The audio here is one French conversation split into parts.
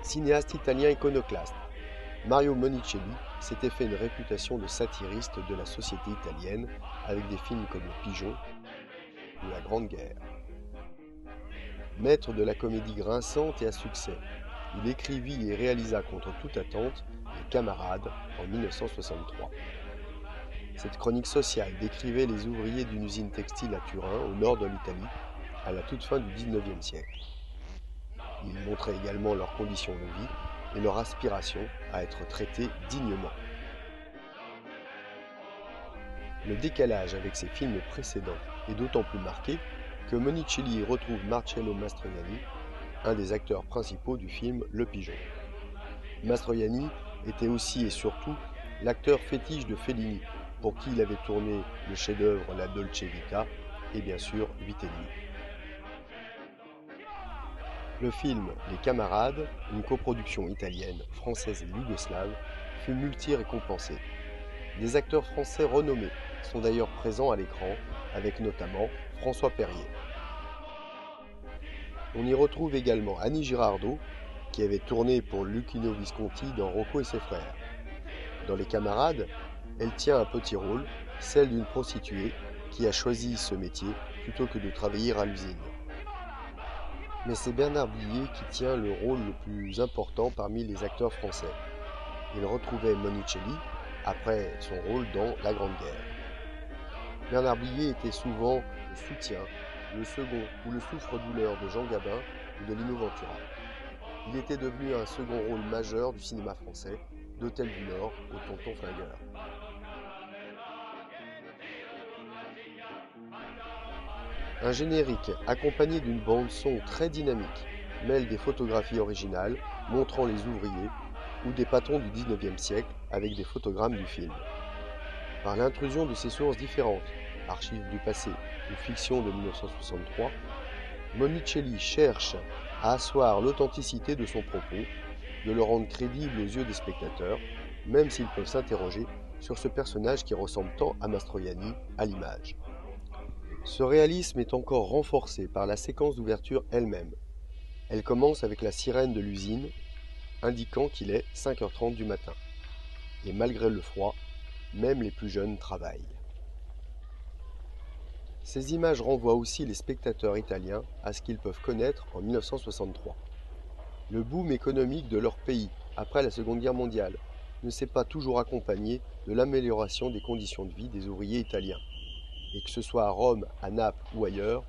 Cinéaste italien iconoclaste, Mario Monicelli s'était fait une réputation de satiriste de la société italienne avec des films comme Le Pigeon ou La Grande Guerre. Maître de la comédie grinçante et à succès, il écrivit et réalisa contre toute attente Les Camarades en 1963. Cette chronique sociale décrivait les ouvriers d'une usine textile à Turin, au nord de l'Italie, à la toute fin du XIXe siècle. Il montrait également leurs conditions de vie et leur aspiration à être traités dignement. Le décalage avec ses films précédents est d'autant plus marqué que Monicelli retrouve Marcello Mastroianni, un des acteurs principaux du film Le Pigeon. Mastroianni était aussi et surtout l'acteur fétiche de Fellini, pour qui il avait tourné le chef-d'œuvre La Dolce Vita et bien sûr Vitelli. Le film Les Camarades, une coproduction italienne, française et yougoslave, fut multi-récompensé. Des acteurs français renommés sont d'ailleurs présents à l'écran, avec notamment François Perrier. On y retrouve également Annie Girardot, qui avait tourné pour Luchino Visconti dans Rocco et ses frères. Dans Les Camarades, elle tient un petit rôle, celle d'une prostituée qui a choisi ce métier plutôt que de travailler à l'usine. Mais c'est Bernard Blier qui tient le rôle le plus important parmi les acteurs français. Il retrouvait Monicelli après son rôle dans La Grande Guerre. Bernard Blier était souvent le soutien, le second ou le souffre-douleur de Jean Gabin ou de Lino Ventura. Il était devenu un second rôle majeur du cinéma français, d'Hôtel du Nord au Tonton Flingueur. Un générique accompagné d'une bande-son très dynamique mêle des photographies originales montrant les ouvriers ou des patrons du XIXe siècle avec des photogrammes du film. Par l'intrusion de ces sources différentes, archives du passé ou fiction de 1963, Monicelli cherche à asseoir l'authenticité de son propos, de le rendre crédible aux yeux des spectateurs, même s'ils peuvent s'interroger sur ce personnage qui ressemble tant à Mastroianni à l'image. Ce réalisme est encore renforcé par la séquence d'ouverture elle-même. Elle commence avec la sirène de l'usine, indiquant qu'il est 5h30 du matin. Et malgré le froid, même les plus jeunes travaillent. Ces images renvoient aussi les spectateurs italiens à ce qu'ils peuvent connaître en 1963. Le boom économique de leur pays, après la Seconde Guerre mondiale, ne s'est pas toujours accompagné de l'amélioration des conditions de vie des ouvriers italiens. Et que ce soit à Rome, à Naples ou ailleurs,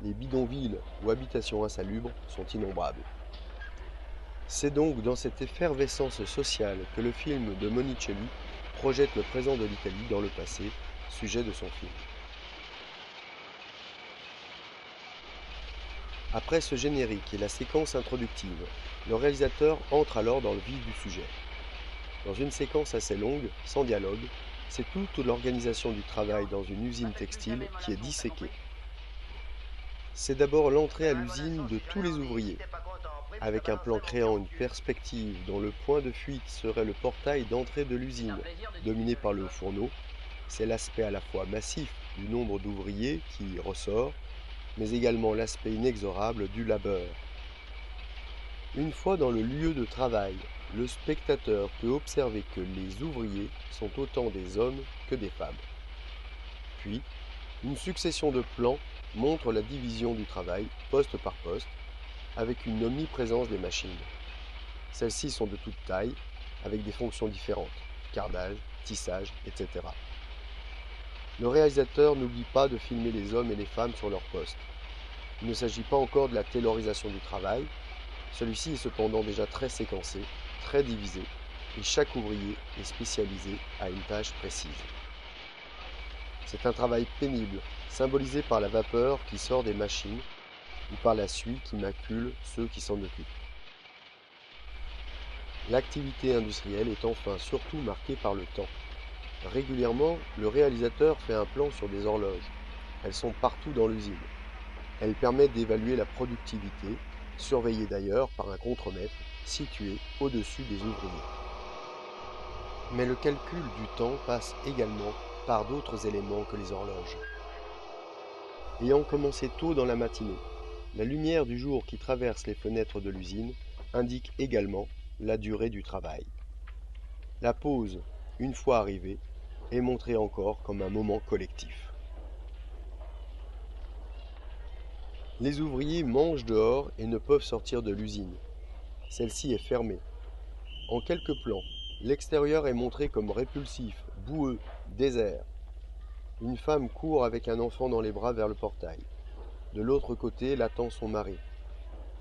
les bidonvilles ou habitations insalubres sont innombrables. C'est donc dans cette effervescence sociale que le film de Monicelli projette le présent de l'Italie dans le passé, sujet de son film. Après ce générique et la séquence introductive, le réalisateur entre alors dans le vif du sujet. Dans une séquence assez longue, sans dialogue, c'est toute l'organisation du travail dans une usine textile qui est disséquée. C'est d'abord l'entrée à l'usine de tous les ouvriers, avec un plan créant une perspective dont le point de fuite serait le portail d'entrée de l'usine, dominé par le fourneau. C'est l'aspect à la fois massif du nombre d'ouvriers qui y ressort, mais également l'aspect inexorable du labeur. Une fois dans le lieu de travail, le spectateur peut observer que les ouvriers sont autant des hommes que des femmes. Puis, une succession de plans montre la division du travail, poste par poste, avec une omniprésence des machines. Celles-ci sont de toute taille, avec des fonctions différentes, cardage, tissage, etc. Le réalisateur n'oublie pas de filmer les hommes et les femmes sur leur poste. Il ne s'agit pas encore de la taylorisation du travail, celui-ci est cependant déjà très séquencé, très divisé, et chaque ouvrier est spécialisé à une tâche précise. C'est un travail pénible, symbolisé par la vapeur qui sort des machines ou par la suie qui macule ceux qui s'en occupent. L'activité industrielle est enfin surtout marquée par le temps. Régulièrement, le réalisateur fait un plan sur des horloges. Elles sont partout dans l'usine. Elles permettent d'évaluer la productivité, surveillée d'ailleurs par un contremaître situé au-dessus des ouvriers. Mais le calcul du temps passe également par d'autres éléments que les horloges. Ayant commencé tôt dans la matinée, la lumière du jour qui traverse les fenêtres de l'usine indique également la durée du travail. La pause, une fois arrivée, est montrée encore comme un moment collectif. Les ouvriers mangent dehors et ne peuvent sortir de l'usine. Celle-ci est fermée. En quelques plans, l'extérieur est montré comme répulsif, boueux, désert. Une femme court avec un enfant dans les bras vers le portail. De l'autre côté l'attend son mari.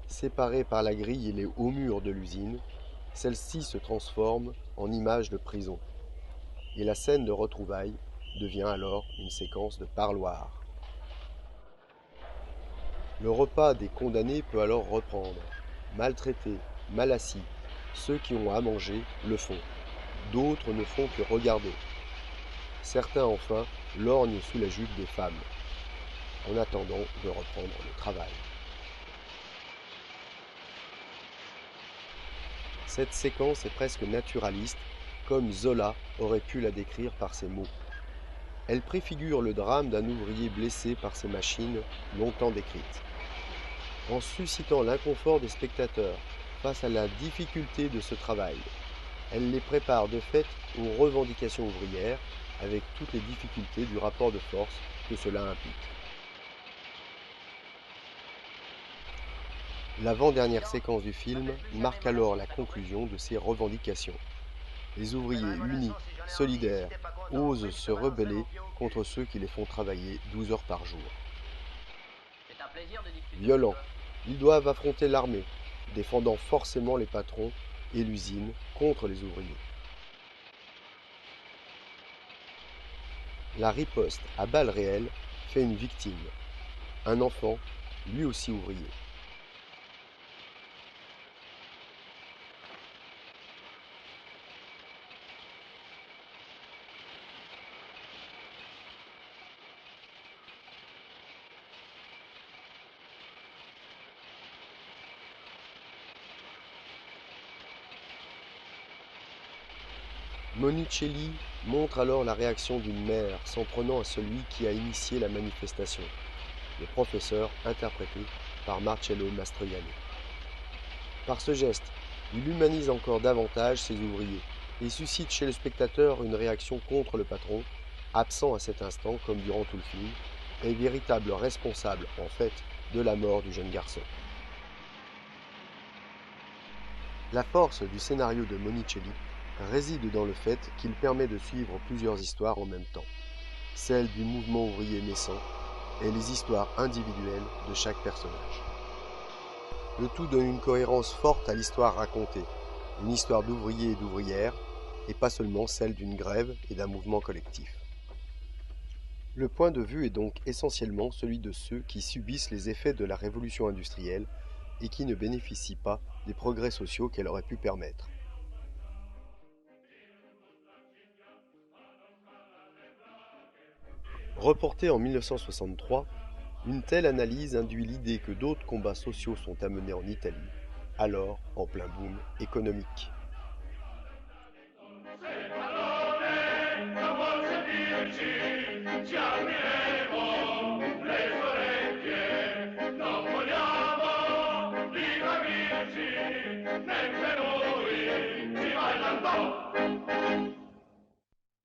Séparée par la grille et les hauts murs de l'usine, celle-ci se transforme en image de prison. Et la scène de retrouvailles devient alors une séquence de parloir. Le repas des condamnés peut alors reprendre. Maltraités, mal assis, ceux qui ont à manger le font. D'autres ne font que regarder. Certains enfin lorgnent sous la jupe des femmes, en attendant de reprendre le travail. Cette séquence est presque naturaliste, comme Zola aurait pu la décrire par ces mots. Elle préfigure le drame d'un ouvrier blessé par ces machines longtemps décrites. En suscitant l'inconfort des spectateurs face à la difficulté de ce travail, elle les prépare de fait aux revendications ouvrières avec toutes les difficultés du rapport de force que cela implique. L'avant-dernière séquence du film marque alors la conclusion de ces revendications. Les ouvriers unis, solidaires, osent se rebeller contre ceux qui les font travailler 12 heures par jour. Violents, ils doivent affronter l'armée, défendant forcément les patrons et l'usine contre les ouvriers. La riposte à balles réelles fait une victime, un enfant, lui aussi ouvrier. Monicelli montre alors la réaction d'une mère s'en prenant à celui qui a initié la manifestation, le professeur interprété par Marcello Mastroianni. Par ce geste, il humanise encore davantage ses ouvriers et suscite chez le spectateur une réaction contre le patron, absent à cet instant comme durant tout le film, et véritable responsable en fait de la mort du jeune garçon. La force du scénario de Monicelli réside dans le fait qu'il permet de suivre plusieurs histoires en même temps, celle du mouvement ouvrier naissant et les histoires individuelles de chaque personnage. Le tout donne une cohérence forte à l'histoire racontée, une histoire d'ouvriers et d'ouvrières, et pas seulement celle d'une grève et d'un mouvement collectif. Le point de vue est donc essentiellement celui de ceux qui subissent les effets de la révolution industrielle et qui ne bénéficient pas des progrès sociaux qu'elle aurait pu permettre. Reportée en 1963, une telle analyse induit l'idée que d'autres combats sociaux sont amenés en Italie, alors en plein boom économique.